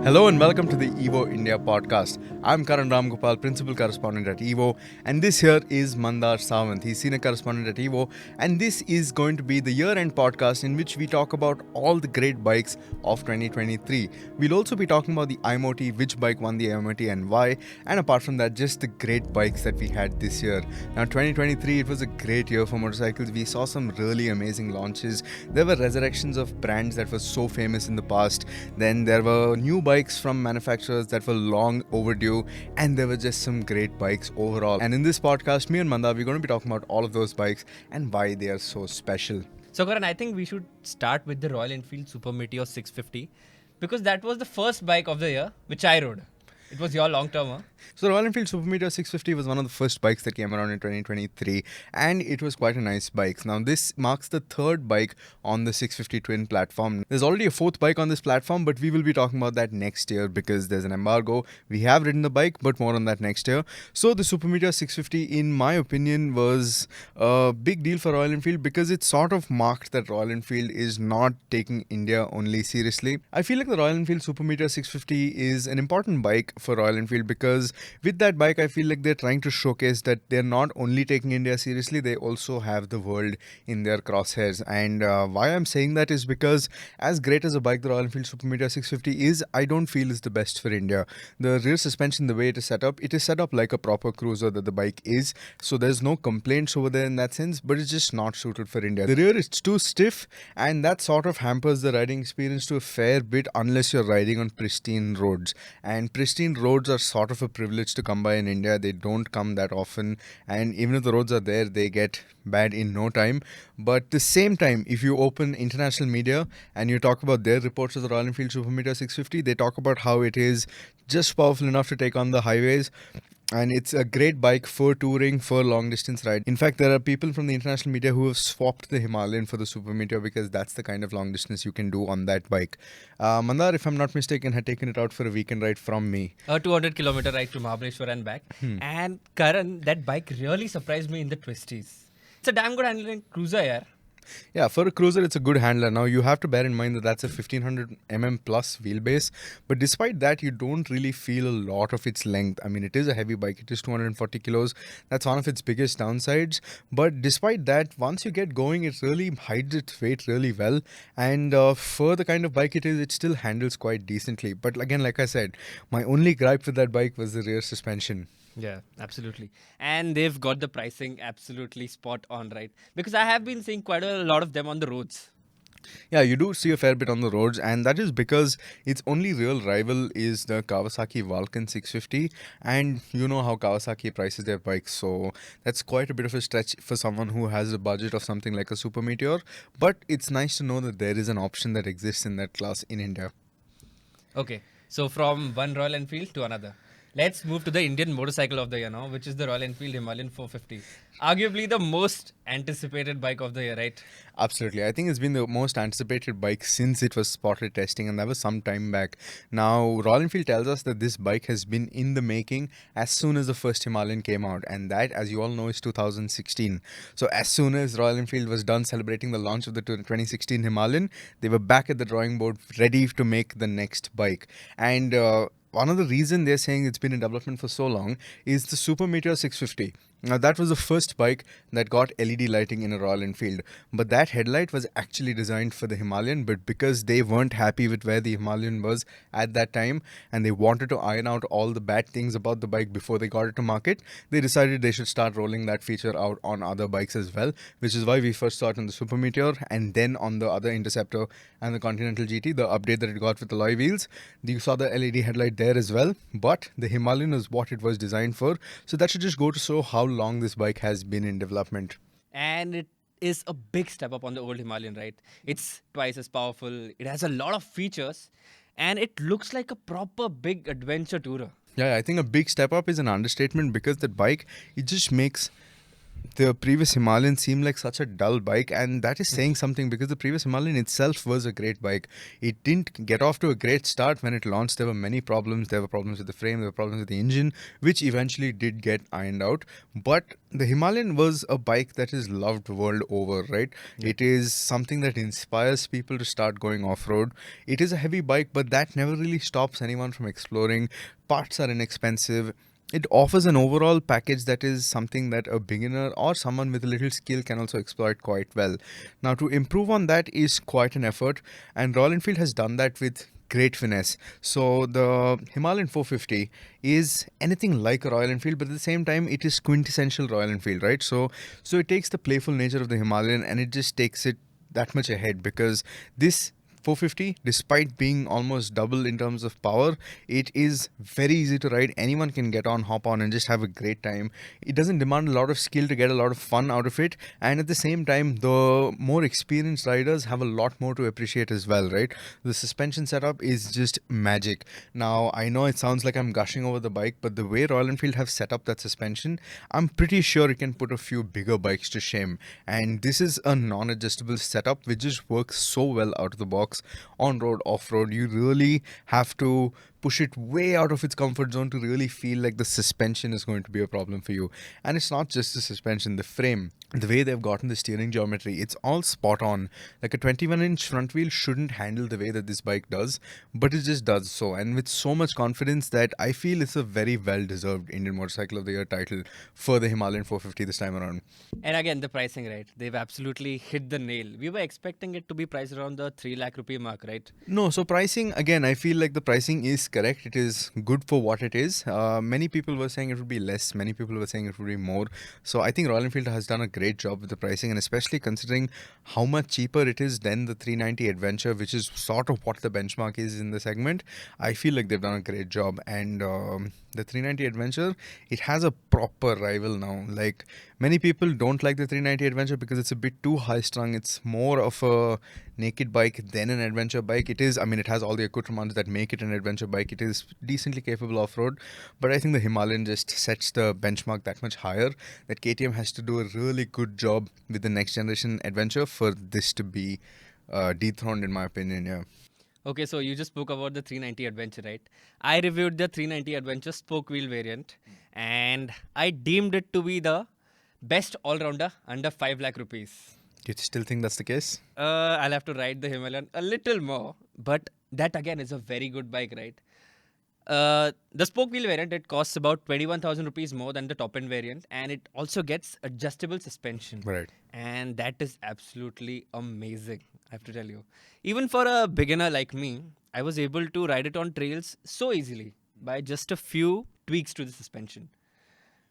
Hello and welcome to the Evo India podcast. I'm Karan Ramgopal, principal correspondent at Evo, and this here is Mandar Sawant. He's senior correspondent at Evo, and this is going to be the year-end podcast in which we talk about all the great bikes of 2023. We'll also be talking about the IMOT, which bike won the IMOT and why, and apart from that, just the great bikes that we had this year. Now, 2023, it was a great year for motorcycles. We saw some really amazing launches. There were resurrections of brands that were so famous in the past. Then there were new bikes from manufacturers that were long overdue, and there were just some great bikes overall. And in this podcast, me and Mandar, we're going to be talking about all of those bikes and why they are so special. So Karan, I think we should start with the Royal Enfield Super Meteor 650 because that was the first bike of the year which I rode. It was your long term, huh? So Royal Enfield Super Meteor 650 was one of the first bikes that came around in 2023, and it was quite a nice bike. Now this marks the third bike on the 650 twin platform. There's already a fourth bike on this platform, but we will be talking about that next year because there's an embargo. We have ridden the bike, but more on that next year. So the Super Meteor 650, in my opinion, was a big deal for Royal Enfield because it sort of marked that Royal Enfield is not taking India only seriously. I feel like the Royal Enfield Super Meteor 650 is an important bike for Royal Enfield because with that bike, I feel like they're trying to showcase that they're not only taking India seriously, they also have the world in their crosshairs. And why I'm saying that is because as great as a bike the Royal Enfield Super Meteor 650 is, I don't feel is the best for India. The rear suspension, the way it is set up like a proper cruiser that the bike is. So there's no complaints over there in that sense, but it's just not suited for India. The rear is too stiff, and that sort of hampers the riding experience to a fair bit unless you're riding on pristine roads. And pristine roads are sort of a privilege to come by in India. They don't come that often, and even if the roads are there, they get bad in no time. But at the same time, if you open international media and you talk about their reports of the Royal Enfield Super Meteor 650, they talk about how it is just powerful enough to take on the highways. And it's a great bike for touring, for long distance ride. In fact, there are people from the international media who have swapped the Himalayan for the Super Meteor because that's the kind of long distance you can do on that bike. Mandar, if I'm not mistaken, had taken it out for a weekend ride from me. A 200-kilometer ride to Mahabaleshwar and back. And Karan, that bike really surprised me in the twisties. It's a damn good handling cruiser, yeah. Yeah, for a cruiser, it's a good handler. Now, you have to bear in mind that that's a 1500 plus wheelbase. But despite that, you don't really feel a lot of its length. I mean, it is a heavy bike. It is 240 kilos. That's one of its biggest downsides. But despite that, once you get going, it really hides its weight really well. And for the kind of bike it is, it still handles quite decently. But again, like I said, my only gripe with that bike was the rear suspension. Yeah, absolutely. And they've got the pricing absolutely spot on, right? Because I have been seeing quite a lot of them on the roads. Yeah, you do see a fair bit on the roads, and that is because its only real rival is the Kawasaki Vulcan 650, and you know how Kawasaki prices their bikes, so that's quite a bit of a stretch for someone who has a budget of something like a Super Meteor, but it's nice to know that there is an option that exists in that class in India. Okay, so from one Royal Enfield to another. Let's move to the Indian motorcycle of the year now, which is the Royal Enfield Himalayan 450. Arguably the most anticipated bike of the year, right? Absolutely. I think it's been the most anticipated bike since it was spotted testing, and that was some time back. Now, Royal Enfield tells us that this bike has been in the making as soon as the first Himalayan came out, and that, as you all know, is 2016. So as soon as Royal Enfield was done celebrating the launch of the 2016 Himalayan, they were back at the drawing board ready to make the next bike. And one of the reasons they're saying it's been in development for so long is the Super Meteor 650. Now, that was the first bike that got LED lighting in a Royal Enfield. But that headlight was actually designed for the Himalayan, but because they weren't happy with where the Himalayan was at that time and they wanted to iron out all the bad things about the bike before they got it to market, they decided they should start rolling that feature out on other bikes as well, which is why we first saw it on the Super Meteor and then on the other Interceptor and the Continental GT, the update that it got with the alloy wheels. You saw the LED headlight there as well, but the Himalayan is what it was designed for. So that should just go to show how long this bike has been in development. And it is a big step up on the old Himalayan, right? It's twice as powerful. It has a lot of features and it looks like a proper big adventure tourer. Yeah, I think a big step up is an understatement because that bike, it just makes the previous Himalayan seemed like such a dull bike, and that is saying something because the previous Himalayan itself was a great bike. It didn't get off to a great start when it launched. There were many problems. There were problems with the frame, there were problems with the engine, which eventually did get ironed out. But the Himalayan was a bike that is loved world over, right? It is something that inspires people to start going off road. It is a heavy bike, but that never really stops anyone from exploring. Parts are inexpensive. It offers an overall package that is something that a beginner or someone with a little skill can also exploit quite well. Now, to improve on that is quite an effort, and Royal Enfield has done that with great finesse. So the Himalayan 450 is anything like a Royal Enfield, but at the same time it is quintessential Royal Enfield, right? So it takes the playful nature of the Himalayan and it just takes it that much ahead, because this 450, despite being almost double in terms of power, it is very easy to ride. Anyone can get on, hop on, and just have a great time. It doesn't demand a lot of skill to get a lot of fun out of it, and at the same time, the more experienced riders have a lot more to appreciate as well, right? The suspension setup is just magic. Now, I know it sounds like I'm gushing over the bike, but the way Royal Enfield have set up that suspension, I'm pretty sure it can put a few bigger bikes to shame. And this is a non-adjustable setup which just works so well out of the box. On road, off road, you really have to push it way out of its comfort zone to really feel like the suspension is going to be a problem for you. And it's not just the suspension, the frame, the way they've gotten the steering geometry, it's all spot on. Like a 21-inch front wheel shouldn't handle the way that this bike does, but it just does so, and with so much confidence that I feel it's a very well-deserved Indian Motorcycle of the Year title for the Himalayan 450 this time around. And again, the pricing, right? They've absolutely hit the nail. We were expecting it to be priced around the 3 lakh rupee mark, right? No, so pricing, again, I feel like the pricing is correct. It is good for what it is. Many people were saying it would be less. Many people were saying it would be more. So I think Royal Enfield has done a great job with the pricing, and especially considering how much cheaper it is than the 390 Adventure, which is sort of what the benchmark is in the segment. I feel like they've done a great job. And the 390 Adventure, it has a proper rival now. Like, many people don't like the 390 Adventure because it's a bit too high strung. It's more of a naked bike than an adventure bike. It is, I mean, it has all the accoutrements that make it an adventure bike. It is decently capable off-road, but I think the Himalayan just sets the benchmark that much higher that KTM has to do a really good job with the next generation adventure for this to be dethroned, in my opinion. Yeah. Okay, so you just spoke about the 390 Adventure, right? I reviewed the 390 Adventure spoke wheel variant, and I deemed it to be the best all-rounder under 5 lakh rupees. Do you still think that's the case? I'll have to ride the Himalayan a little more, but that again is a very good bike, right? The spoke wheel variant, it costs about 21,000 rupees more than the top end variant, and it also gets adjustable suspension. Right. And that is absolutely amazing, I have to tell you. Even for a beginner like me, I was able to ride it on trails so easily by just a few tweaks to the suspension.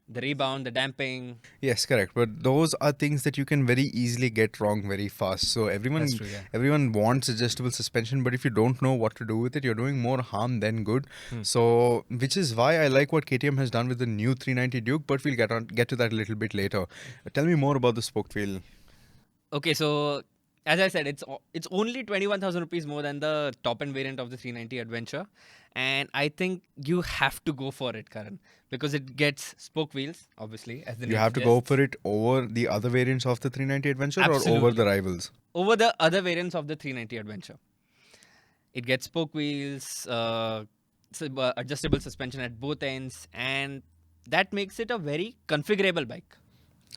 The rebound, the damping. Yes, correct. But those are things that you can very easily get wrong very fast. So That's true, yeah. everyone wants adjustable suspension, but if you don't know what to do with it, you're doing more harm than good. So, which is why I like what KTM has done with the new 390 Duke, but we'll get to that a little bit later. Tell me more about the spoked wheel. Okay, so as I said, it's only 21,000 rupees more than the top end variant of the 390 Adventure, and I think you have to go for it, Karan, because it gets spoke wheels, obviously, as the name You have to go suggests. for it over the other variants of the 390 Adventure or over Absolutely. the rivals? Over the other variants of the 390 Adventure. It gets spoke wheels, adjustable suspension at both ends, and that makes it a very configurable bike.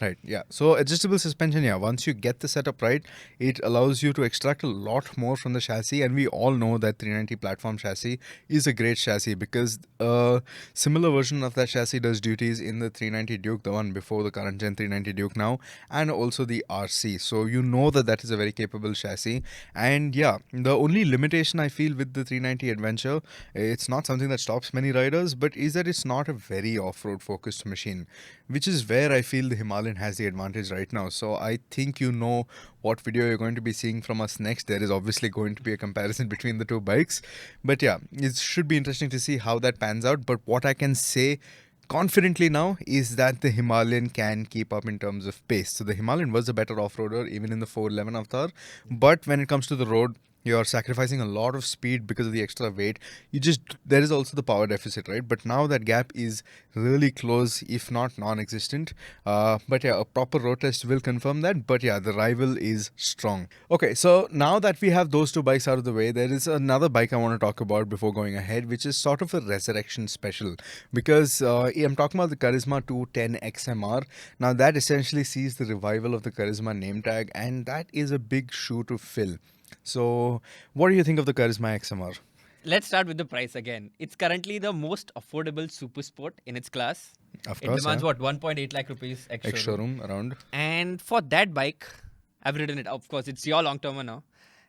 Right, yeah. So adjustable suspension, yeah, once you get the setup right, it allows you to extract a lot more from the chassis, and we all know that 390 platform chassis is a great chassis because a similar version of that chassis does duties in the 390 Duke, the one before the current gen 390 Duke now, and also the RC. So you know that that is a very capable chassis. And yeah, the only limitation I feel with the 390 Adventure, it's not something that stops many riders, but is that it's not a very off-road focused machine, which is where I feel the Himalayan has the advantage right now. So I think you know what video you're going to be seeing from us next. There is obviously going to be a comparison between the two bikes. But yeah, it should be interesting to see how that pans out. But what I can say confidently now is that the Himalayan can keep up in terms of pace. So the Himalayan was a better off-roader even in the 411 Ather. But when it comes to the road, You're sacrificing a lot of speed because of the extra weight. There is also the power deficit, right? But now that gap is really close, if not non-existent. But yeah, a proper road test will confirm that. But yeah, the rival is strong. Okay, so now that we have those two bikes out of the way, there is another bike I want to talk about before going ahead, which is sort of a resurrection special, because I'm talking about the Karizma 210 XMR. Now that essentially sees the revival of the Karizma name tag, and that is a big shoe to fill. So, what do you think of the Karizma XMR? Let's start with the price again. It's currently the most affordable super sport in its class. Of It course, demands yeah. what, 1.8 lakh rupees ex X showroom around. And for that bike, I've ridden it. Of course, it's your long termer now,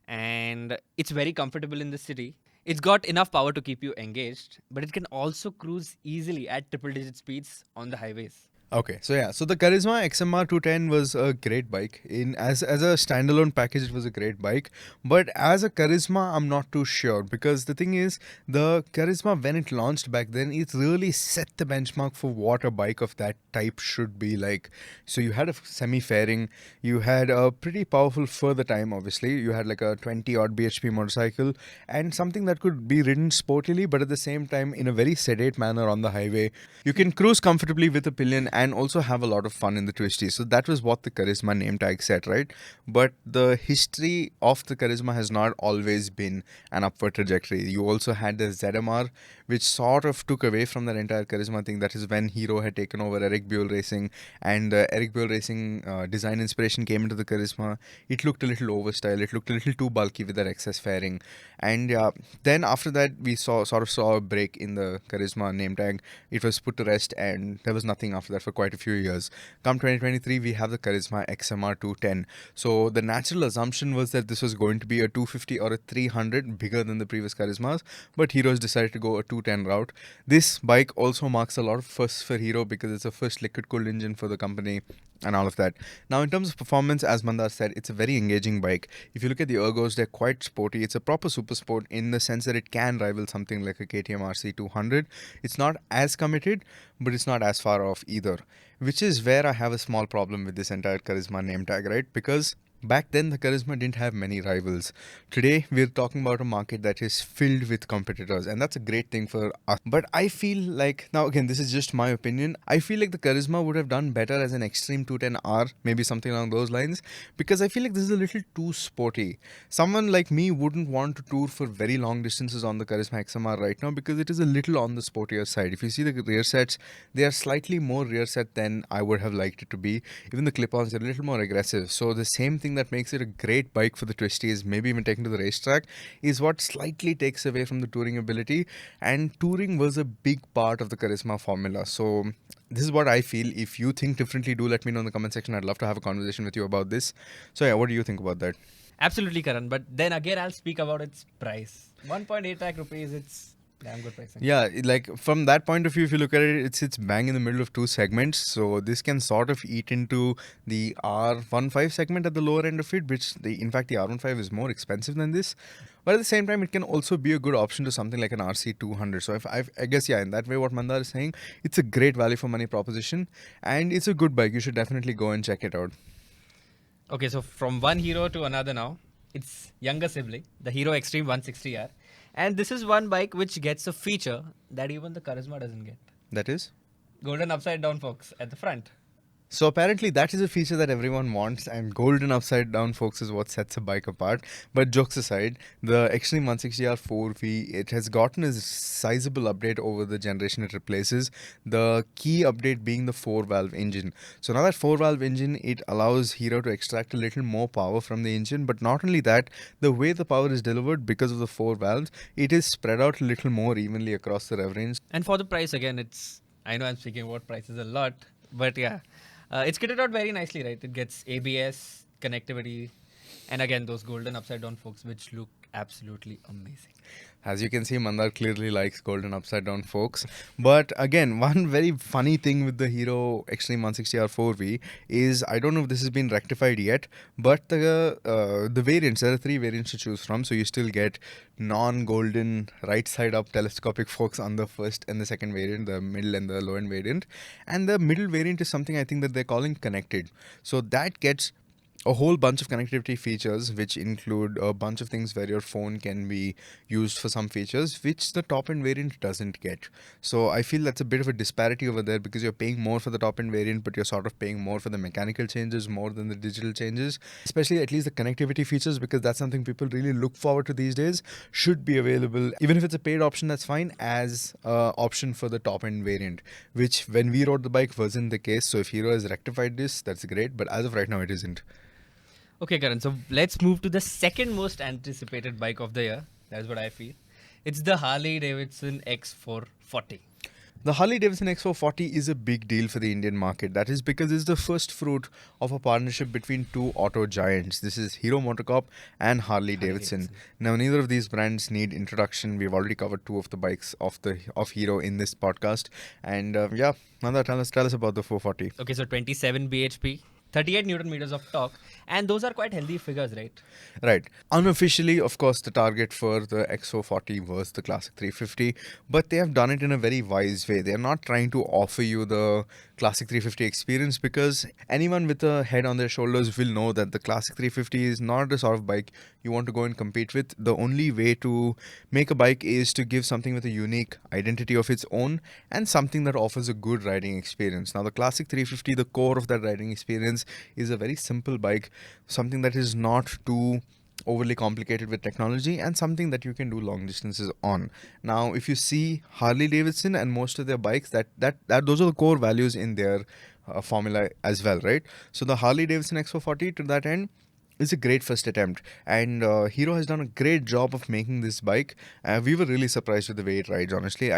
and it's very comfortable in the city. It's got enough power to keep you engaged, but it can also cruise easily at triple digit speeds on the highways. Okay, so yeah, so the Karizma XMR 210 was a great bike. As a standalone package, it was a great bike. But as a Karizma, I'm not too sure, because the thing is, the Karizma, when it launched back then, it really set the benchmark for what a bike of that type should be like. So you had a semi-fairing, you had a pretty powerful for the time. Obviously, you had like a 20 odd bhp motorcycle, and something that could be ridden sportily, but at the same time in a very sedate manner on the highway. You can cruise comfortably with a pillion and also have a lot of fun in the twisties. So that was what the Karizma name tag said, right? But the history of the Karizma has not always been an upward trajectory. You also had the ZMR, which sort of took away from that entire Karizma thing. That is when Hero had taken over Eric Buell Racing, and Eric Buell Racing design inspiration came into the Karizma. It looked a little overstyle. It looked a little too bulky with that excess fairing. And then after that, we sort of saw a break in the Karizma name tag. It was put to rest, and there was nothing after that for quite a few years. Come 2023, we have the Karizma XMR 210. So the natural assumption was that this was going to be a 250 or a 300, bigger than the previous Karizmas, but Hero's decided to go a 210 route. This bike also marks a lot of firsts for Hero because it's the first liquid cooled engine for the company and all of that. Now, in terms of performance, as Mandar said, it's a very engaging bike. If you look at the ergos, they're quite sporty. It's a proper super sport in the sense that it can rival something like a KTM RC 200. It's not as committed, but it's not as far off either, which is where I have a small problem with this entire Karizma name tag, right? Because back then, the Karizma didn't have many rivals. Today, we're talking about a market that is filled with competitors, and that's a great thing for us. But I feel like, now again, this is just my opinion, I feel like the Karizma would have done better as an Xtreme 210R, maybe something along those lines, because I feel like this is a little too sporty. Someone like me wouldn't want to tour for very long distances on the Karizma XMR right now because it is a little on the sportier side. If you see the rear sets, they are slightly more rear set than I would have liked it to be. Even the clip-ons are a little more aggressive. So the same thing that makes it a great bike for the twisties, maybe even taken to the racetrack, is what slightly takes away from the touring ability. And touring was a big part of the Karizma formula. So this is what I feel. If you think differently, do let me know in the comment section. I'd love to have a conversation with you about this. So yeah, what do you think about that? Absolutely, Karan. But then again, I'll speak about its price. 1.8 lakh rupees, it's damn good pricing. Yeah, like from that point of view, if you look at it, it's bang in the middle of two segments. So this can sort of eat into the R15 segment at the lower end of it, which in fact the R15 is more expensive than this. But at the same time, it can also be a good option to something like an RC 200. So I guess, yeah, in that way, what Mandar is saying, it's a great value for money proposition, and it's a good bike. You should definitely go and check it out. Okay, so from one hero to another now, it's younger sibling, the Hero Xtreme 160R. And this is one bike which gets a feature that even the Karizma doesn't get. That is? Golden upside down forks at the front. So apparently that is a feature that everyone wants, and golden upside down forks is what sets a bike apart. But jokes aside, the Xtreme 160R 4V, it has gotten a sizable update over the generation it replaces. The key update being the 4-valve engine. So now that 4-valve engine, it allows Hero to extract a little more power from the engine. But not only that, the way the power is delivered because of the 4 valves, it is spread out a little more evenly across the rev range. And for the price, again, it's, I know I'm speaking about prices a lot, but yeah. It's kitted out very nicely, right? It gets ABS, connectivity, and again, those golden upside down forks, which look absolutely amazing. As you can see, Mandar clearly likes golden upside down forks. But again, one very funny thing with the Hero Xtreme 160R 4V is, I don't know if this has been rectified yet, but the variants, there are 3 variants to choose from. So you still get non-golden right side up telescopic forks on the first and the second variant, the middle and the low end variant. And the middle variant is something I think that they're calling connected. So that gets a whole bunch of connectivity features, which include a bunch of things where your phone can be used for some features, which the top end variant doesn't get. So I feel that's a bit of a disparity over there because you're paying more for the top end variant, but you're sort of paying more for the mechanical changes more than the digital changes. Especially at least the connectivity features, because that's something people really look forward to these days, should be available. Even if it's a paid option, that's fine, as an option for the top end variant, which when we rode the bike wasn't the case. So if Hero has rectified this, that's great, but as of right now, it isn't. Okay, Karan. So let's move to the second most anticipated bike of the year. That's what I feel. It's the Harley-Davidson X440. The Harley-Davidson X440 is a big deal for the Indian market. That is because it's the first fruit of a partnership between two auto giants. This is Hero MotoCorp and Harley-Davidson. Now, neither of these brands need introduction. We've already covered two of the bikes of Hero in this podcast. And yeah, Mandar, tell us about the 440. Okay, so 27 bhp, 38 newton meters of torque, and those are quite healthy figures, right? Right. Unofficially, of course, the target for the X440 was the Classic 350, but they have done it in a very wise way. They're not trying to offer you the Classic 350 experience, because anyone with a head on their shoulders will know that the Classic 350 is not the sort of bike you want to go and compete with. The only way to make a bike is to give something with a unique identity of its own and something that offers a good riding experience. Now, the Classic 350, the core of that riding experience, is a very simple bike, something that is not too overly complicated with technology, and something that you can do long distances on. Now, if you see Harley Davidson and most of their bikes, that those are the core values in their formula as well, right? So the Harley Davidson X440, to that end, is a great first attempt, and Hero has done a great job of making this bike. We were really surprised with the way it rides, honestly.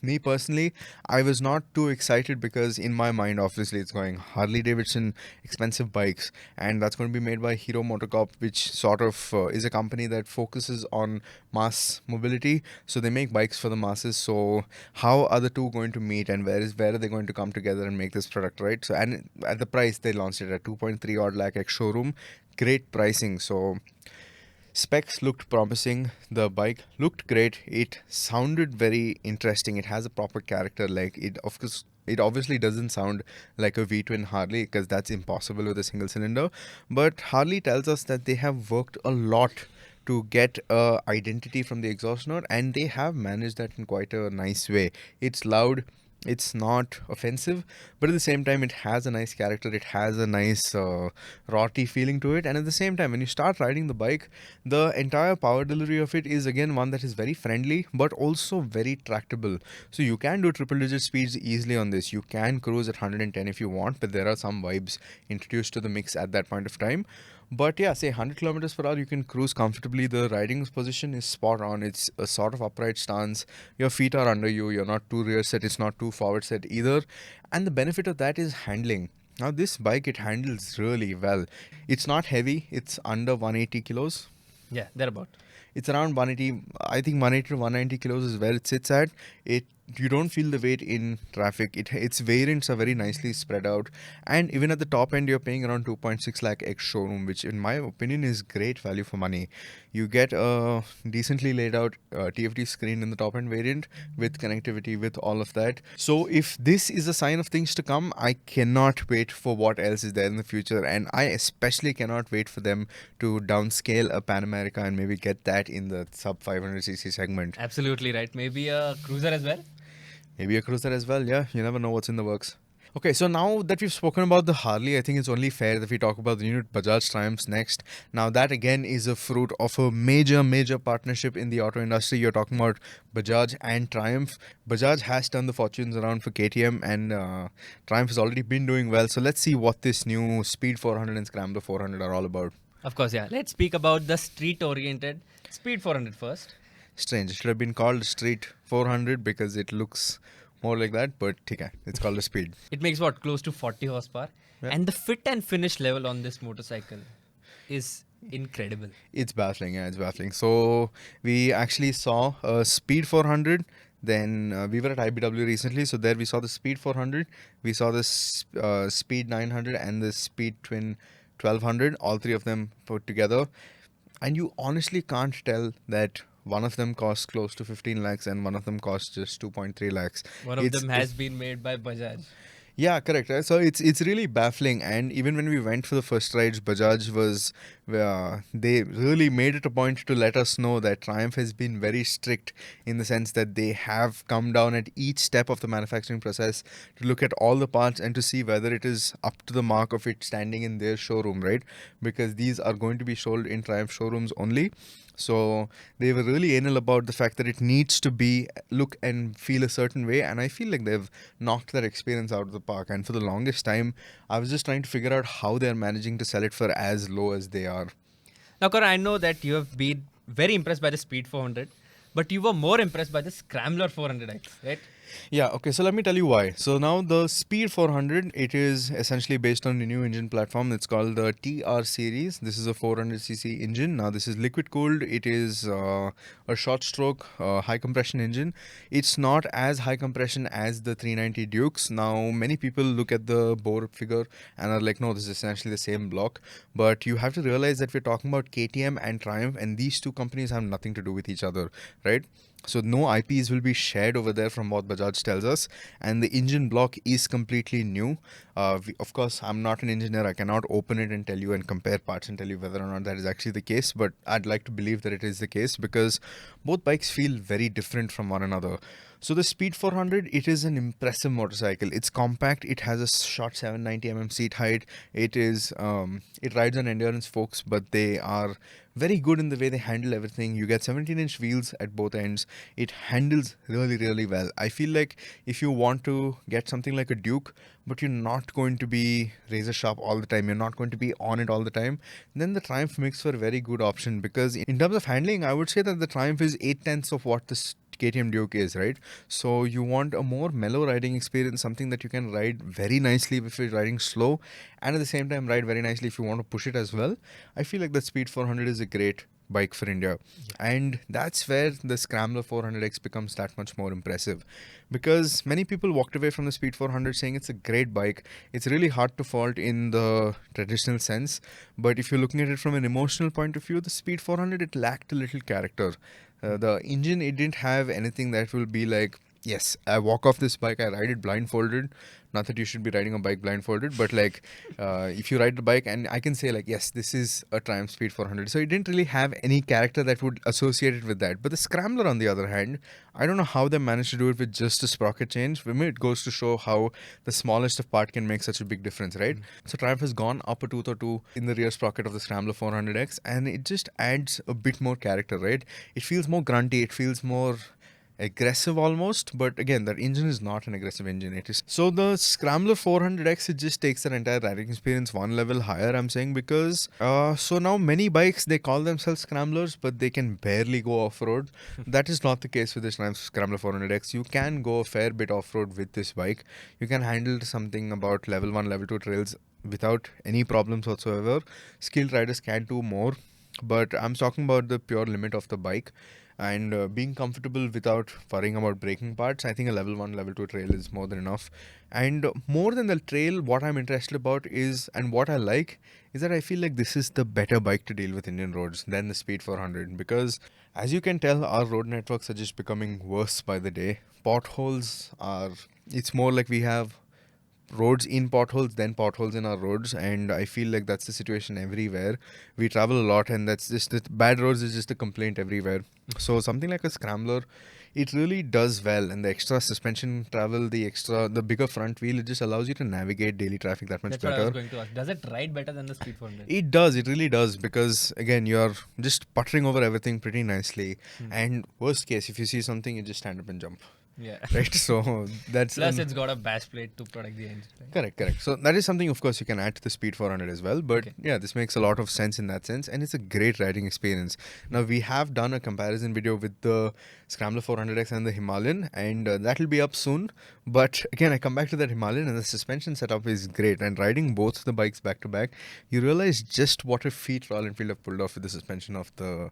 Me personally, I was not too excited, because in my mind, obviously, it's going Harley Davidson expensive bikes, and that's going to be made by Hero MotoCorp, which sort of is a company that focuses on mass mobility. So they make bikes for the masses. So how are the two going to meet, and where are they going to come together and make this product, right? So, and at the price they launched it at 2.3 odd lakh ex showroom, great pricing. So specs looked promising, the bike looked great, it sounded very interesting, it has a proper character. Like, it, of course, it obviously doesn't sound like a V-twin Harley, because that's impossible with a single cylinder, but Harley tells us that they have worked a lot to get a identity from the exhaust note, and they have managed that in quite a nice way. It's loud, it's not offensive, but at the same time, it has a nice character, it has a nice rotty feeling to it. And at the same time, when you start riding the bike, the entire power delivery of it is again one that is very friendly, but also very tractable. So you can do triple digit speeds easily on this. You can cruise at 110 if you want, but there are some vibes introduced to the mix at that point of time. But yeah, say 100 kilometers per hour, you can cruise comfortably. The riding position is spot on. It's a sort of upright stance. Your feet are under you. You're not too rear set. It's not too forward set either. And the benefit of that is handling. Now, this bike, it handles really well. It's not heavy. It's under 180 kilos. Yeah, thereabout. It's around 180. I think 180 to 190 kilos is where it sits at. You don't feel the weight in traffic. Its variants are very nicely spread out, and even at the top end, you're paying around 2.6 lakh ex showroom, which in my opinion is great value for money. You get a decently laid out TFT screen in the top end variant with connectivity, with all of that. So if this is a sign of things to come, I cannot wait for what else is there in the future, and I especially cannot wait for them to downscale a Pan America and maybe get that in the sub 500cc segment. Absolutely right. Maybe a cruiser as well. Maybe a cruiser as well, yeah. You never know what's in the works. Okay, so now that we've spoken about the Harley, I think it's only fair that we talk about the new Bajaj Triumphs next. Now, that again is a fruit of a major partnership in the auto industry. You're talking about Bajaj and Triumph. Bajaj has turned the fortunes around for KTM, and Triumph has already been doing well. So let's see what this new Speed 400 and Scrambler 400 are all about. Of course, yeah. Let's speak about the street-oriented Speed 400 first. Strange. It should have been called Street 400 because it looks more like that, but okay, it's called a Speed. It makes what, close to 40 horsepower, Yeah. and the fit and finish level on this motorcycle is incredible. It's baffling, yeah, it's baffling. So we actually saw a Speed 400. Then we were at IBW recently, so there we saw the Speed 400, we saw the Speed 900 and the Speed Twin 1200, all three of them put together. And you honestly can't tell that one of them costs close to 15 lakhs and one of them costs just 2.3 lakhs. One of them has been made by Bajaj. Yeah, correct. So it's really baffling, and even when we went for the first rides, Bajaj was they really made it a point to let us know that Triumph has been very strict in the sense that they have come down at each step of the manufacturing process to look at all the parts and to see whether it is up to the mark of it standing in their showroom, right? Because these are going to be sold in Triumph showrooms only. So they were really anal about the fact that it needs to be look and feel a certain way, and I feel like they've knocked that experience out of the park. And for the longest time, I was just trying to figure out how they're managing to sell it for as low as they are. Now, Karan, I know that you have been very impressed by the Speed 400, but you were more impressed by the Scrambler 400X, right? Yeah, okay, so let me tell you why. So now the Speed 400, it is essentially based on the new engine platform. It's called the TR series. This is a 400cc engine. Now this is liquid cooled. It is a short stroke, high compression engine. It's not as high compression as the 390 Dukes. Now many people look at the bore figure and are like, no, this is essentially the same block. But you have to realize that we're talking about KTM and Triumph, and these two companies have nothing to do with each other, right? So no IPs will be shared over there from what Bajaj tells us, and the engine block is completely new. Of course, I'm not an engineer. I cannot open it and tell you and compare parts and tell you whether or not that is actually the case, but I'd like to believe that it is the case because both bikes feel very different from one another. So the Speed 400, it is an impressive motorcycle. It's compact. It has a short 790 seat height. It rides on endurance forks, but they are very good in the way they handle everything. You get 17-inch wheels at both ends. It handles really, really well. I feel like if you want to get something like a Duke, but you're not going to be razor sharp all the time, you're not going to be on it all the time, then the Triumph makes for a very good option, because in terms of handling, I would say that the Triumph is 8/10 of what the KTM Duke is, right? So you want a more mellow riding experience, something that you can ride very nicely if you're riding slow, and at the same time ride very nicely if you want to push it as well. I feel like the Speed 400 is a great bike for India, and that's where the Scrambler 400X becomes that much more impressive, because many people walked away from the Speed 400 saying it's a great bike. It's really hard to fault in the traditional sense, but if you're looking at it from an emotional point of view, the Speed 400, it lacked a little character. The engine, it didn't have anything that will be like, yes, I walk off this bike, I ride it blindfolded. Not that you should be riding a bike blindfolded, but like if you ride the bike and I can say like, yes, this is a Triumph Speed 400. So it didn't really have any character that would associate it with that. But the Scrambler, on the other hand, I don't know how they managed to do it with just a sprocket change. For me, it goes to show how the smallest of part can make such a big difference, right? So Triumph has gone up a tooth or two in the rear sprocket of the Scrambler 400X, and it just adds a bit more character, right? It feels more grunty, it feels more aggressive almost, but again, that engine is not an aggressive engine. It is. So the Scrambler 400X, it just takes that entire riding experience one level higher, I'm saying, because so now many bikes, they call themselves Scramblers, but they can barely go off-road. That is not the case with this Scrambler 400X. You can go a fair bit off-road with this bike. You can handle something about level 1, level 2 trails without any problems whatsoever. Skilled riders can do more, but I'm talking about the pure limit of the bike. And being comfortable without worrying about braking parts, I think a level 1, level 2 trail is more than enough. And more than the trail, what I'm interested about is, and what I like, is that I feel like this is the better bike to deal with Indian roads than the Speed 400, because as you can tell, our road networks are just becoming worse by the day. Potholes are, it's more like we have roads in potholes than potholes in our roads, and I feel like that's the situation everywhere. We travel a lot, and that's just the bad roads is just a complaint everywhere. So something like a Scrambler, it really does well, and the extra suspension travel, the bigger front wheel, it just allows you to navigate daily traffic that much That's better. what I was going to ask. Does it ride better than the Speed 400? It does, it really does, because again, you're just puttering over everything pretty nicely. And worst case, if you see something, you just stand up and jump. Yeah. Right, so that's Plus, it's got a bash plate to protect the engine. Right? correct. So that is something, of course, you can add to the Speed 400 as well. But Okay. yeah, this makes a lot of sense in that sense, and it's a great riding experience. Now we have done a comparison video with the Scrambler 400X and the Himalayan, and that will be up soon. But again, I come back to that Himalayan, and the suspension setup is great. And riding both the bikes back to back, you realize just what a feat Royal Enfield have pulled off with the suspension of the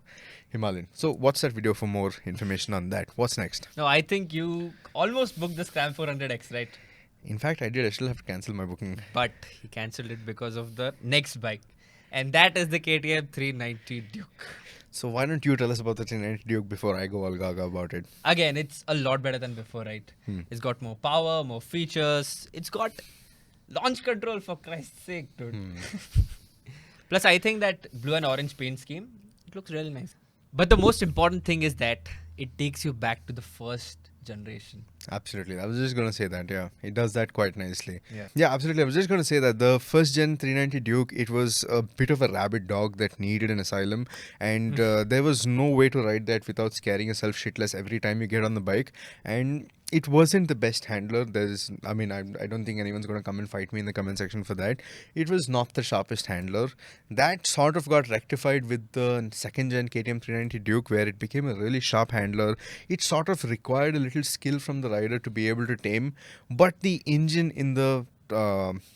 Himalayan. So watch that video for more information on that. What's next? Now, I think you almost booked the Scram 400X, right? In fact, I did. I still have to cancel my booking. But he cancelled it because of the next bike. And that is the KTM 390 Duke. So why don't you tell us about the 390 Duke before I go all gaga about it? Again, it's a lot better than before, right? It's got more power, more features. It's got launch control, for Christ's sake, dude. Plus, I think that blue and orange paint scheme, it looks really nice. But the most important thing is that it takes you back to the first generation. Absolutely. I was just going to say that, yeah. It does that quite nicely. Yeah. Yeah, absolutely. I was just going to say that the first gen 390 Duke, it was a bit of a rabid dog that needed an asylum. And there was no way to ride that without scaring yourself shitless every time you get on the bike. And it wasn't the best handler. I don't think anyone's going to come and fight me in the comment section for that. It was not the sharpest handler. That sort of got rectified with the second gen KTM 390 Duke, where it became a really sharp handler. It sort of required a little skill from the rider to be able to tame, but the engine in the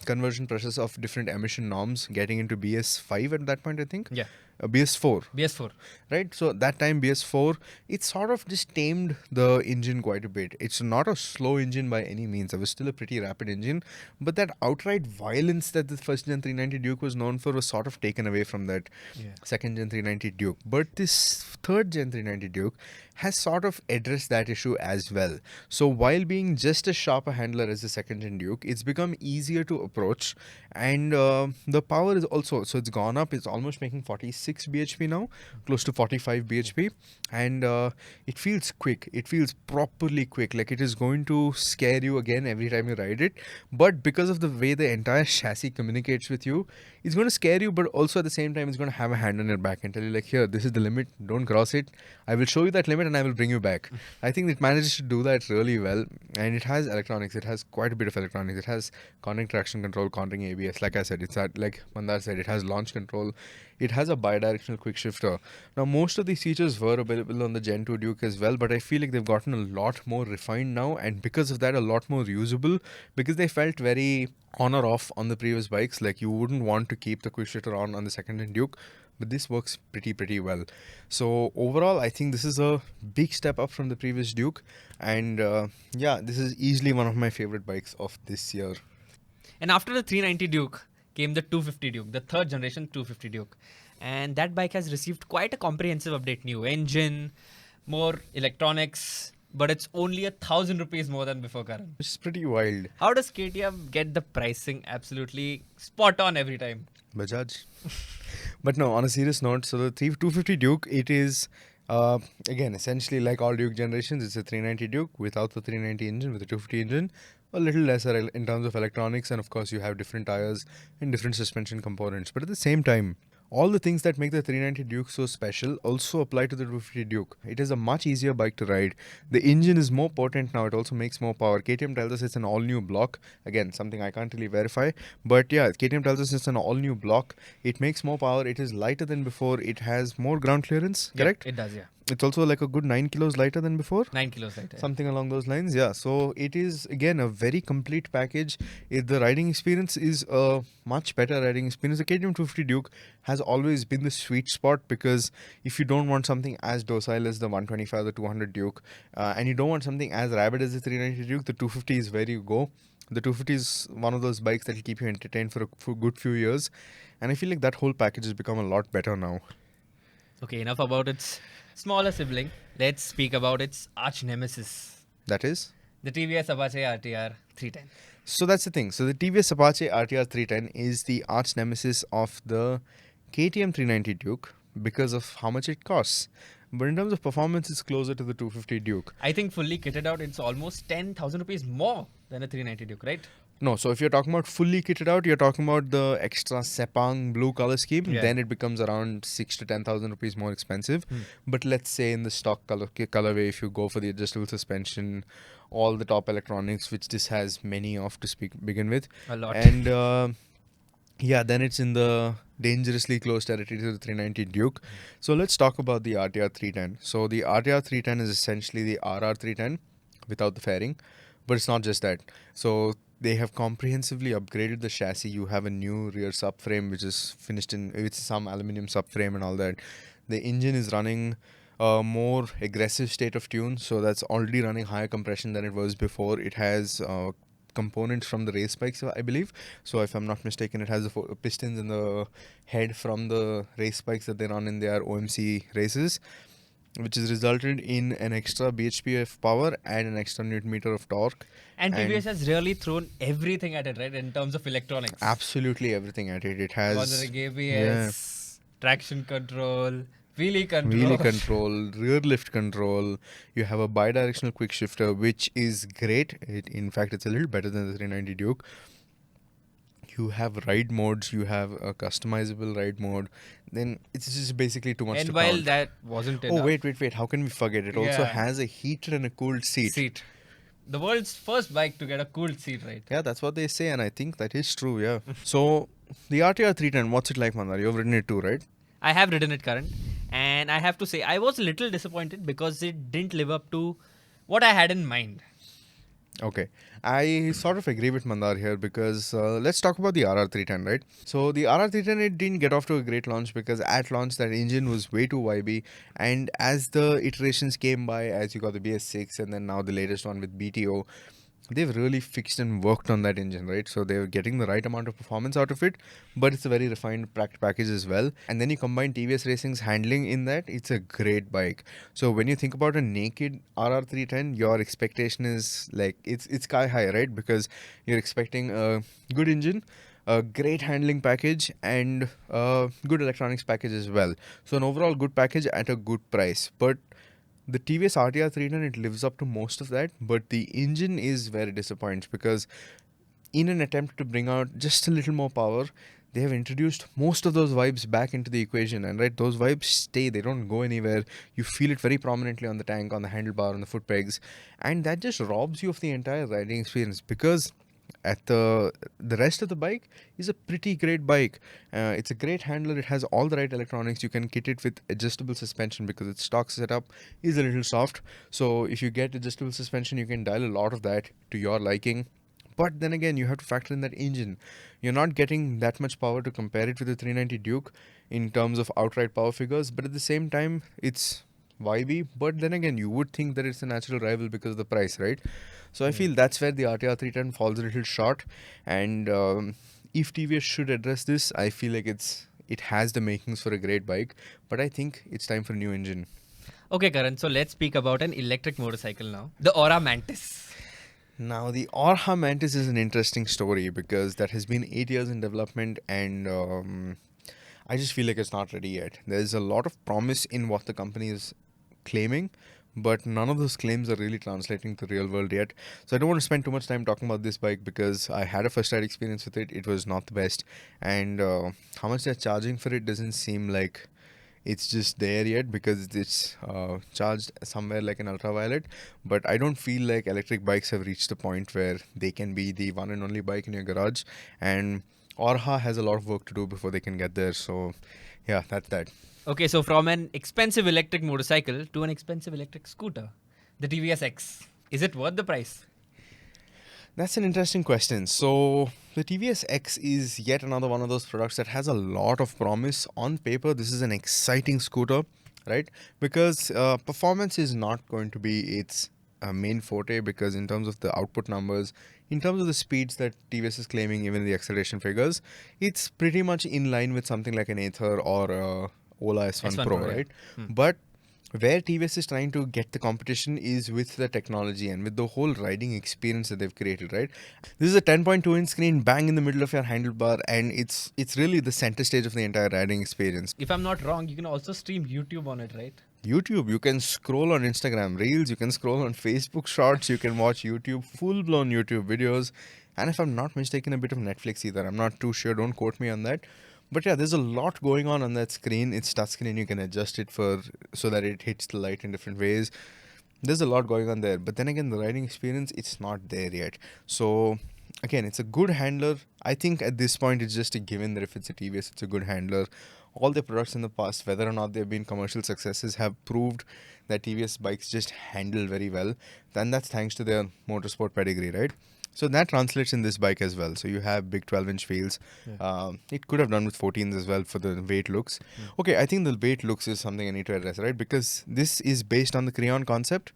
conversion process of different emission norms, getting into BS5 at that point, I think. Yeah. BS4. BS4. Right, so that time BS4, it sort of just tamed the engine quite a bit. It's not a slow engine by any means. It was still a pretty rapid engine, but that outright violence that the first gen 390 Duke was known for was sort of taken away from that second gen 390 Duke. But this third gen 390 Duke has sort of addressed that issue as well. So while being just as sharp a handler as the second gen Duke, it's become easier to approach, and the power is also, so it's gone up. It's almost making 46 bhp now, close to 45 bhp, and it feels quick. It feels properly quick, like it is going to scare you again every time you ride it. But because of the way the entire chassis communicates with you, it's going to scare you, but also at the same time it's going to have a hand on your back and tell you, like, here, this is the limit, don't cross it. I will show you that limit and I will bring you back. I think it manages to do that really well, and it has electronics. It has quite a bit of electronics. It has cornering traction control, cornering ABS. Like I said, it's at, like Mandar said, it has launch control. It has a bidirectional quick shifter. Now, most of these features were available on the Gen 2 Duke as well, but I feel like they've gotten a lot more refined now, and because of that, a lot more usable, because they felt very on or off on the previous bikes. Like, you wouldn't want to keep the quick shifter on the second gen Duke, but this works pretty well. So overall, I think this is a big step up from the previous Duke, and yeah, this is easily one of my favorite bikes of this year. And after the 390 Duke came the 250 Duke, the third generation 250 Duke. And that bike has received quite a comprehensive update. New engine, more electronics, but it's only 1,000 rupees more than before, Karan. Which is pretty wild. How does KTM get the pricing absolutely spot on every time? Bajaj. But no, on a serious note, so the 250 Duke, it is, again, essentially like all Duke generations, it's a 390 Duke without the 390 engine, with a 250 engine. A little lesser in terms of electronics, and of course you have different tires and different suspension components. But at the same time, all the things that make the 390 Duke so special also apply to the 250 Duke. It is a much easier bike to ride. The engine is more potent now. It also makes more power. KTM tells us it's an all-new block. Again, something I can't really verify. But yeah, KTM tells us it's an all-new block. It makes more power. It is lighter than before. It has more ground clearance, correct? Yeah, it does, yeah. It's also like a good 9 kilos lighter than before. 9 kilos lighter. Something along those lines, yeah. So it is, again, a very complete package. The riding experience is a much better riding experience. The KTM 250 Duke has always been the sweet spot, because if you don't want something as docile as the 125, the 200 Duke, and you don't want something as rabid as the 390 Duke, the 250 is where you go. The 250 is one of those bikes that will keep you entertained for a good few years. And I feel like that whole package has become a lot better now. Okay, enough about its smaller sibling. Let's speak about its arch nemesis. That is? The TVS Apache RTR 310. So that's the thing. So the TVS Apache RTR 310 is the arch nemesis of the KTM 390 Duke because of how much it costs. But in terms of performance, it's closer to the 250 Duke. I think fully kitted out, it's almost 10,000 rupees more than a 390 Duke, right? No, so if you're talking about fully kitted out, you're talking about the extra Sepang blue color scheme, then it becomes around 6 to 10,000 rupees more expensive. But let's say in the stock colorway, if you go for the adjustable suspension, all the top electronics, which this has many of to begin with. A lot. And yeah, then it's in the dangerously close territory to the 390 Duke. So let's talk about the RTR 310. So the RTR 310 is essentially the RR 310 without the fairing. But it's not just that. So they have comprehensively upgraded the chassis. You have a new rear subframe, which is finished with some aluminum subframe and all that. The engine is running a more aggressive state of tune, so that's already running higher compression than it was before. It has components from the race bikes, I believe. So if I'm not mistaken, it has the pistons in the head from the race bikes that they run in their OMC races, which has resulted in an extra bhp of power and an extra newton meter of torque. And TVS has really thrown everything at it, right, in terms of electronics. Absolutely everything at it. It has Whether ABS, traction control, wheelie control, rear lift control. You have a bi-directional quick shifter, which is great. In fact, it's a little better than the 390 Duke. You have ride modes, you have a customizable ride mode. Then it's just basically too much and to while count. that wasn't enough. Oh, wait. How can we forget? It also Yeah. has a heated and a cooled seat. The world's first bike to get a cooled seat, right? Yeah, that's what they say, and I think that is true, yeah. So, the RTR 310, what's it like, Mandar? You've ridden it too, right? I have ridden it, Karan, and I have to say I was a little disappointed because it didn't live up to what I had in mind. Okay, I sort of agree with Mandar here because let's talk about the RR310, right? So the RR310, it didn't get off to a great launch because at launch that engine was way too vibey, and as the iterations came by, as you got the BS6 and then now the latest one with BTO, they've really fixed and worked on that engine, right? So they're getting the right amount of performance out of it, but it's a very refined package as well. And then you combine TVS Racing's handling in that, it's a great bike. So when you think about a naked RR310, your expectation is like it's sky high, right? Because you're expecting a good engine, a great handling package, and a good electronics package as well. So an overall good package at a good price. But the TVS RTR 310, it lives up to most of that, but the engine is where it disappoints because in an attempt to bring out just a little more power, they have introduced most of those vibes back into the equation, and right, those vibes stay, they don't go anywhere. You feel it very prominently on the tank, on the handlebar, on the foot pegs, and that just robs you of the entire riding experience because at the rest of the bike is a pretty great bike. It's a great handler. It has all the right electronics. You can kit it with adjustable suspension because its stock setup is a little soft. So if you get adjustable suspension, you can dial a lot of that to your liking. But then again, you have to factor in that engine. You're not getting that much power to compare it with the 390 Duke in terms of outright power figures, but at the same time, it's vibey. But then again, you would think that it's a natural rival because of the price, right? So I feel that's where the RTR 310 falls a little short. And if TVS should address this, I feel like it has the makings for a great bike. But I think it's time for a new engine. Okay, Karan, so let's speak about an electric motorcycle now. The Ora Mantis. Now, the Orxa Mantis is an interesting story because that has been 8 years in development, and I just feel like it's not ready yet. There's a lot of promise in what the company is claiming, but none of those claims are really translating to the real world yet. So I don't want to spend too much time talking about this bike because I had a first ride experience with it. It was not the best, and how much they're charging for it doesn't seem like it's just there yet because it's charged somewhere like an ultraviolet. But I don't feel like electric bikes have reached the point where they can be the one and only bike in your garage, and Orxa has a lot of work to do before they can get there. So yeah, that's that. Okay, so from an expensive electric motorcycle to an expensive electric scooter, the TVS X. Is it worth the price? That's an interesting question. So the TVS X is yet another one of those products that has a lot of promise. On paper, this is an exciting scooter, right? Because performance is not going to be its main forte, because in terms of the output numbers, in terms of the speeds that TVS is claiming, even the acceleration figures, it's pretty much in line with something like an Ather or Ola S1 Pro, yeah. right? But where TVS is trying to get the competition is with the technology and with the whole riding experience that they've created, right? This is a 10.2-inch screen bang in the middle of your handlebar, and it's really the center stage of the entire riding experience. If I'm not wrong, you can also stream YouTube on it, right? YouTube, you can scroll on Instagram Reels, you can scroll on Facebook Shorts, you can watch YouTube, full-blown YouTube videos, and if I'm not mistaken, a bit of Netflix either. I'm not too sure, don't quote me on that. But yeah, there's a lot going on that screen. It's touchscreen. You can adjust it so that it hits the light in different ways. There's a lot going on there. But then again, the riding experience, it's not there yet. So again, it's a good handler. I think at this point, it's just a given that if it's a TVS, it's a good handler. All their products in the past, whether or not they've been commercial successes, have proved that TVS bikes just handle very well. And that's thanks to their motorsport pedigree, right? So that translates in this bike as well. So you have big 12-inch wheels. Yeah. It could have done with 14s as well for the weight looks. Okay, I think the weight looks is something I need to address, right? Because this is based on the Crayon concept.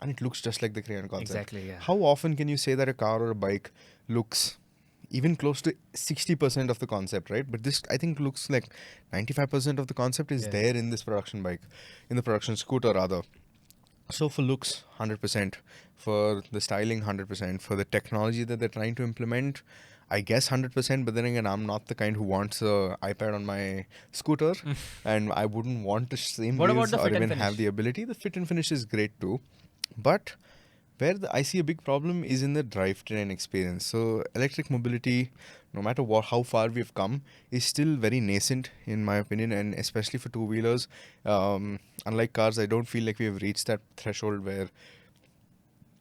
and it looks just like the crayon concept. Exactly, yeah. How often can you say that a car or a bike looks even close to 60% of the concept, right? But this, I think, looks like 95% of the concept is there in this production bike, in the production scooter rather. So for looks, 100%. For the styling, 100%. For the technology that they're trying to implement, I guess 100%. But then again, I'm not the kind who wants a iPad on my scooter, and I wouldn't want the same What about wheels the or fit and even have finish? the ability. The fit and finish is great too, but I see a big problem is in the drivetrain experience. So electric mobility, no matter how far we've come, is still very nascent in my opinion, and especially for two-wheelers. Unlike cars, I don't feel like we have reached that threshold where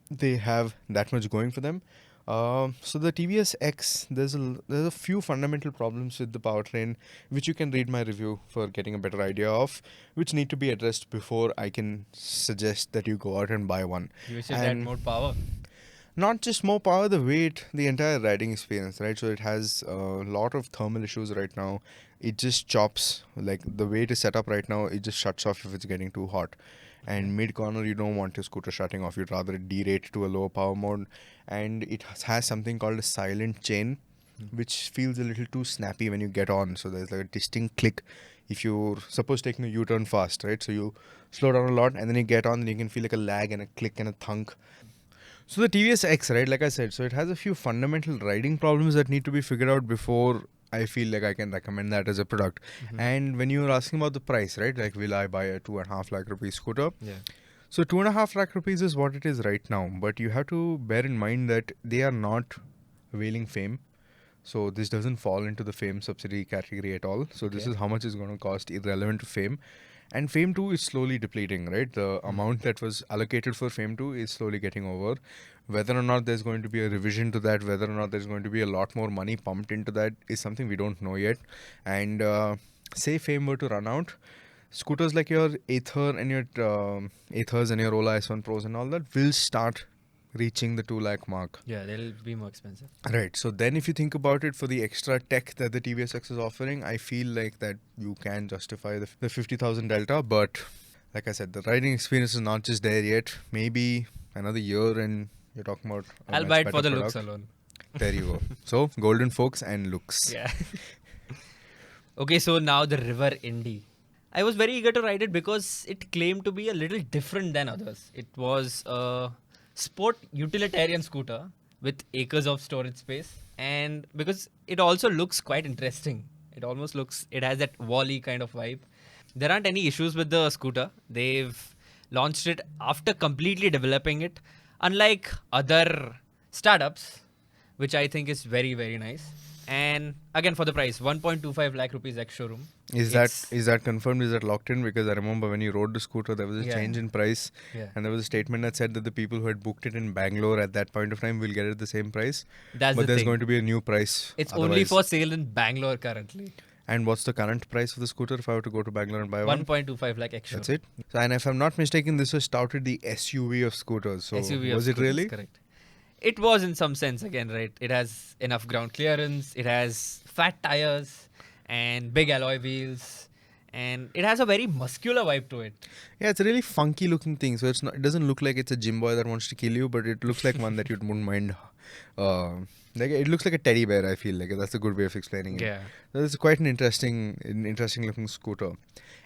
they have that much going for them. So the TVS X, there's a few fundamental problems with the powertrain, which you can read my review for getting a better idea of, which need to be addressed before I can suggest that you go out and buy one. You should add And more power. not just more power, the weight, the entire riding experience, right? So it has a lot of thermal issues right now. It just chops, like the way it is set up right now, it just shuts off if it's getting too hot. And mid corner, you don't want your scooter shutting off. You'd rather derate to a low power mode. And it has something called a silent chain, which feels a little too snappy when you get on. So there's like a distinct click if you're suppose taking a U-turn fast, right? So you slow down a lot and then you get on and you can feel like a lag and a click and a thunk. So the TVS X, right, like I said, so it has a few fundamental riding problems that need to be figured out before I feel like I can recommend that as a product. And when you were asking about the price, right, like will I buy a 2.5 lakh rupee scooter? Yeah. So 2.5 lakh rupees is what it is right now, but you have to bear in mind that they are not availing fame. So this doesn't fall into the fame subsidy category at all. So this is how much it's going to cost irrelevant to fame. And Fame 2 is slowly depleting, right? The amount that was allocated for Fame 2 is slowly getting over. Whether or not there's going to be a revision to that, whether or not there's going to be a lot more money pumped into that is something we don't know yet. And say Fame were to run out, scooters like your Ather and your Athers and your Ola S1 Pros and all that will start reaching the 2 lakh mark. Yeah, they'll be more expensive. Right. So then if you think about it, for the extra tech that the TVS X is offering, I feel like that you can justify the 50,000 delta. But like I said, the riding experience is not just there yet. Maybe another year and you're talking about I'll buy it for the looks alone. There you go. So golden forks and looks. Yeah. Okay, so now the River Indy. I was very eager to ride it because it claimed to be a little different than others. It was a sport utilitarian scooter with acres of storage space, and because it also looks quite interesting. It has that Wall-E kind of vibe. There aren't any issues with the scooter. They've launched it after completely developing it, unlike other startups, which I think is very, very nice. And again, for the price, 1.25 lakh rupees ex showroom. Is that confirmed? Is that locked in? Because I remember when you rode the scooter, there was a change in price, and there was a statement that said that the people who had booked it in Bangalore at that point of time will get it at the same price. But there's going to be a new price. It's only for sale in Bangalore currently. And what's the current price for the scooter if I were to go to Bangalore and buy one? 1.25 lakh ex showroom. That's it. So, and if I'm not mistaken, this was touted the SUV of scooters. So SUV was it really? Correct. It was in some sense, again, right? It has enough ground clearance, it has fat tires and big alloy wheels, and it has a very muscular vibe to it. Yeah, it's a really funky looking thing. So it doesn't look like it's a gym boy that wants to kill you, but it looks like one that you wouldn't mind. Like it looks like a teddy bear, I feel like. That's a good way of explaining it. Yeah. So it's quite an interesting looking scooter.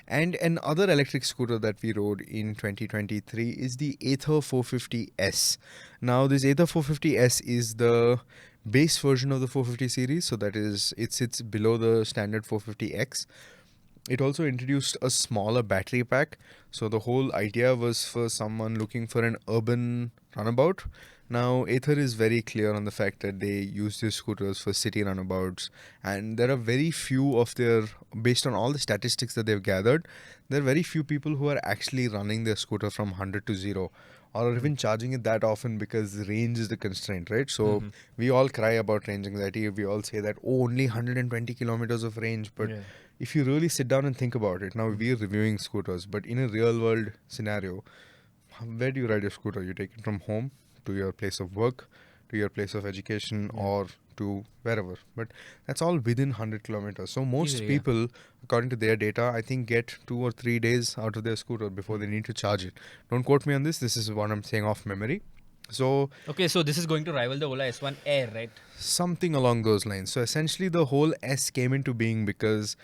And another electric scooter that we rode in 2023 is the Ather 450S. Now, this Ather 450S is the base version of the 450 series. So that is, it sits below the standard 450X. It also introduced a smaller battery pack. So the whole idea was for someone looking for an urban runabout. Now, Ather is very clear on the fact that they use their scooters for city runabouts, and there are very few of their, based on all the statistics that they've gathered, there are very few people who are actually running their scooter from 100 to 0 or even charging it that often, because range is the constraint, right? So we all cry about range anxiety. We all say that, oh, only 120 kilometers of range. But if you really sit down and think about it, now we're reviewing scooters, but in a real world scenario, where do you ride your scooter? You take it from home to your place of work, to your place of education, or to wherever. But that's all within 100 kilometers. So most Easily, yeah. people, according to their data, I think get 2 or 3 days out of their scooter before they need to charge it. Don't quote me on this. This is what I'm saying off memory. So Okay, so this is going to rival the Ola S1 Air, right? something along those lines. So essentially the whole S came into being because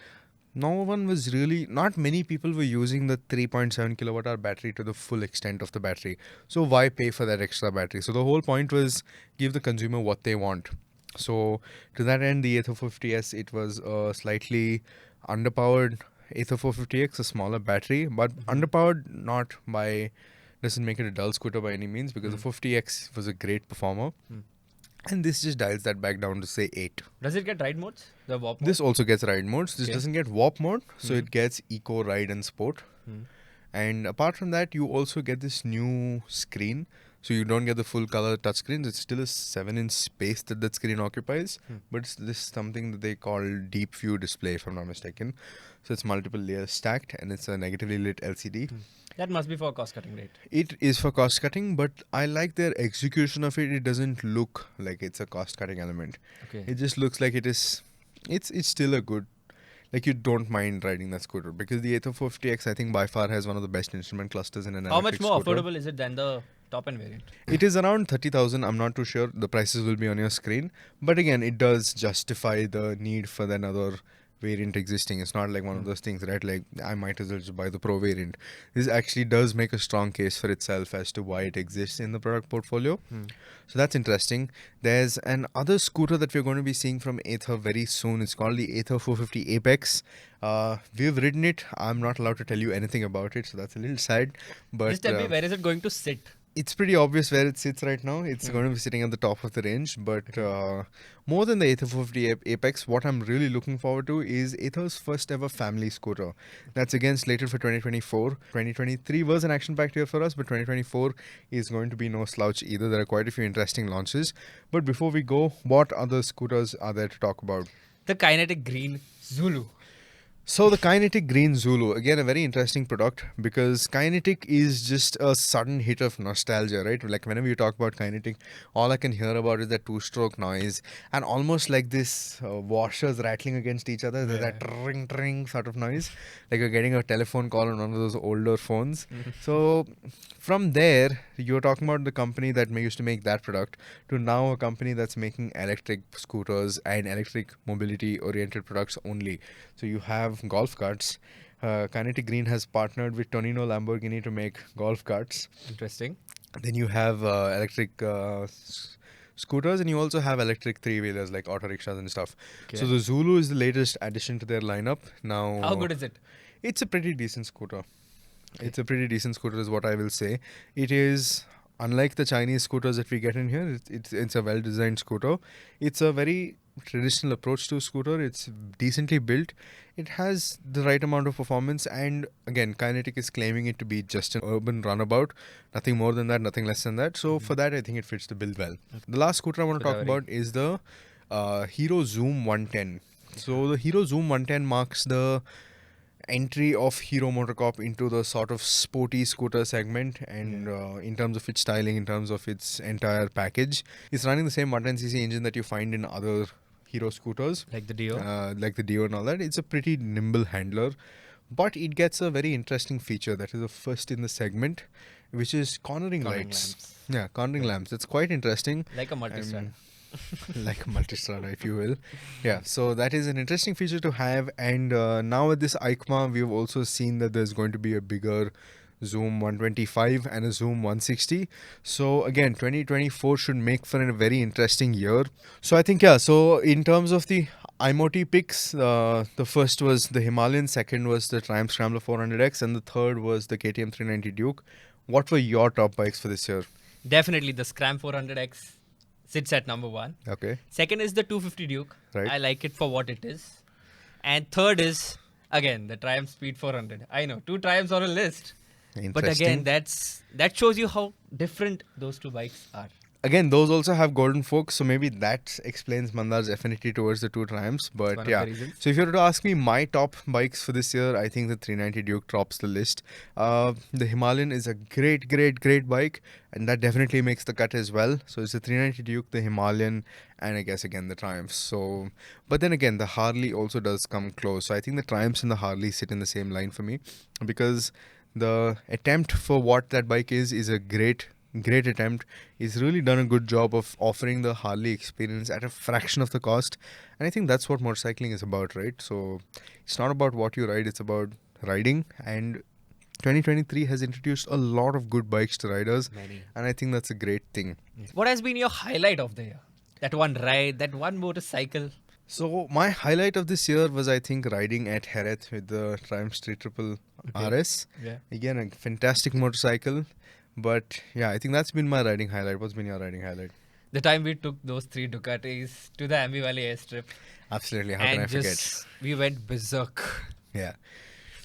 not many people were using the 3.7 kilowatt hour battery to the full extent of the battery. So why pay for that extra battery? So the whole point was give the consumer what they want. So to that end, the Ather 450S, it was a slightly underpowered Ather 450X, a smaller battery, but underpowered not by, doesn't make it a dull scooter by any means, because the 50X was a great performer. And this just dials that back down to say 8. Does it get ride modes? The warp mode? This also gets ride modes. This Okay. doesn't get warp mode, so it gets eco, ride, and sport. And apart from that, you also get this new screen. So you don't get the full color touchscreen. It's still a 7-inch space that screen occupies, but it's this something that they call deep view display, if I'm not mistaken. So it's multiple layers stacked, and it's a negatively lit LCD. That must be for cost cutting, right? It is for cost cutting, but I like their execution of it. It doesn't look like it's a cost cutting element. Okay. It just looks like it is. It's still a good. Like you don't mind riding that scooter, because the Ather 450X I think by far has one of the best instrument clusters in an How much electric more scooter. affordable is it than the top end variant? It is around 30,000. I'm not too sure. The prices will be on your screen, but again, it does justify the need for another variant existing. It's not like one of those things, right? Like I might as well just buy the Pro variant. This actually does make a strong case for itself as to why it exists in the product portfolio. So that's interesting. There's an other scooter that we're going to be seeing from Ather very soon. It's called the Ather 450 Apex. We've ridden it. I'm not allowed to tell you anything about it, so that's a little sad. But Just tell me, where is it going to sit? it's pretty obvious where it sits right now. It's going to be sitting at the top of the range. But more than the Ather 450 Apex, what I'm really looking forward to is Ather's first ever family scooter. That's again slated for 2024. 2023 was an action-packed year for us, but 2024 is going to be no slouch either. There are quite a few interesting launches. But before we go, what other scooters are there to talk about? The Kinetic Green Zulu. So the Kinetic Green Zulu, again a very interesting product, because Kinetic is just a sudden hit of nostalgia, right? Like whenever you talk about Kinetic, all I can hear about is that two-stroke noise and almost like this washers rattling against each other. There's that ring sort of noise, like you're getting a telephone call on one of those older phones. So from there, you're talking about the company that used to make that product to now a company that's making electric scooters and electric mobility-oriented products only. So you have golf carts. Kinetic Green has partnered with Tonino Lamborghini to make golf carts. Interesting. Then you have electric scooters, and you also have electric three-wheelers like auto rickshaws and stuff. Okay. So the Zulu is the latest addition to their lineup. Now, How good is it? it's a pretty decent scooter. It's a pretty decent scooter is what I will say. It is, unlike the Chinese scooters that we get in here, it's a well-designed scooter. It's a very traditional approach to a scooter. It's decently built. It has the right amount of performance, and again, Kinetic is claiming it to be just an urban runabout. Nothing more than that, nothing less than that. So for that, I think it fits the bill well. The last scooter I want to talk about is the Hero Xoom 110. So the Hero Xoom 110 marks the entry of Hero MotoCorp into the sort of sporty scooter segment, and in terms of its styling, in terms of its entire package, it's running the same 110cc engine that you find in other Hero scooters, Like the Dio? like the Dio and all that. It's a pretty nimble handler, but it gets a very interesting feature that is the first in the segment, which is cornering lights. lamps. Yeah, cornering lamps. It's quite interesting. Like a multi-strada. Like a multistrada, if you will. Yeah, so that is an interesting feature to have. And now at this EICMA, we've also seen that there's going to be a bigger Xoom 125 and a Xoom 160. So again, 2024 should make for a very interesting year. So I think, yeah, so in terms of the IMOT picks, the first was the Himalayan, second was the Triumph Scrambler 400X, and the third was the KTM 390 Duke. What were your top bikes for this year? Definitely the Scram 400X sits at number 1. Okay. Second is the 250 Duke. Right. I like it for what it is. And third is, again, the Triumph Speed 400. I know, 2 Triumphs on a list. But again, that shows you how different those 2 bikes are. Again, those also have golden forks, so maybe that explains Mandar's affinity towards the two Triumphs. One But of yeah, the reasons. so if you were to ask me my top bikes for this year, I think the 390 Duke tops the list. The Himalayan is a great bike, and that definitely makes the cut as well. So it's the 390 Duke, the Himalayan, and I guess again the Triumphs. So, but then again, the Harley also does come close. So I think the Triumphs and the Harley sit in the same line for me, because the attempt for what that bike is a great attempt. He's really done a good job of offering the Harley experience at a fraction of the cost, and I think that's what motorcycling is about, right? So it's not about what you ride, it's about riding. And 2023 has introduced a lot of good bikes to riders, Many. and I think that's a great thing. What has been your highlight of the year? That one ride, that one motorcycle. So my highlight of this year was, I think, riding at Heret with the Triumph Street Triple RS. Yeah. Again, a fantastic motorcycle. But yeah, I think that's been my riding highlight. What's been your riding highlight? The time we took those 3 Ducatis to the Ambi Valley airstrip. Absolutely. How can I forget? We went berserk. Yeah.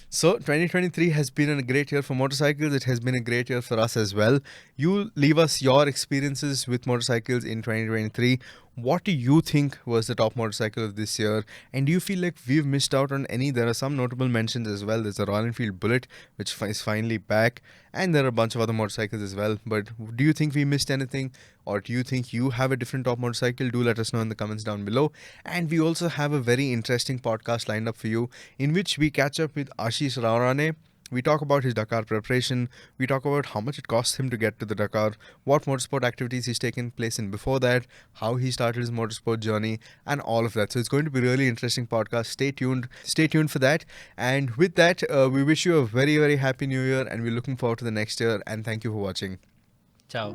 So 2023 has been a great year for motorcycles. It has been a great year for us as well. You leave us your experiences with motorcycles in 2023. What do you think was the top motorcycle of this year? And do you feel like we've missed out on any? There are some notable mentions as well. There's a Royal Enfield Bullet, which is finally back. And there are a bunch of other motorcycles as well. But do you think we missed anything? Or do you think you have a different top motorcycle? Do let us know in the comments down below. And we also have a very interesting podcast lined up for you, in which we catch up with Ashish Raurane. We talk about his Dakar preparation. We talk about how much it cost him to get to the Dakar, what motorsport activities he's taken place in before that, how he started his motorsport journey, and all of that. So it's going to be a really interesting podcast. Stay tuned. Stay tuned for that. And with that, we wish you a very happy new year, and we're looking forward to the next year. And thank you for watching. Ciao.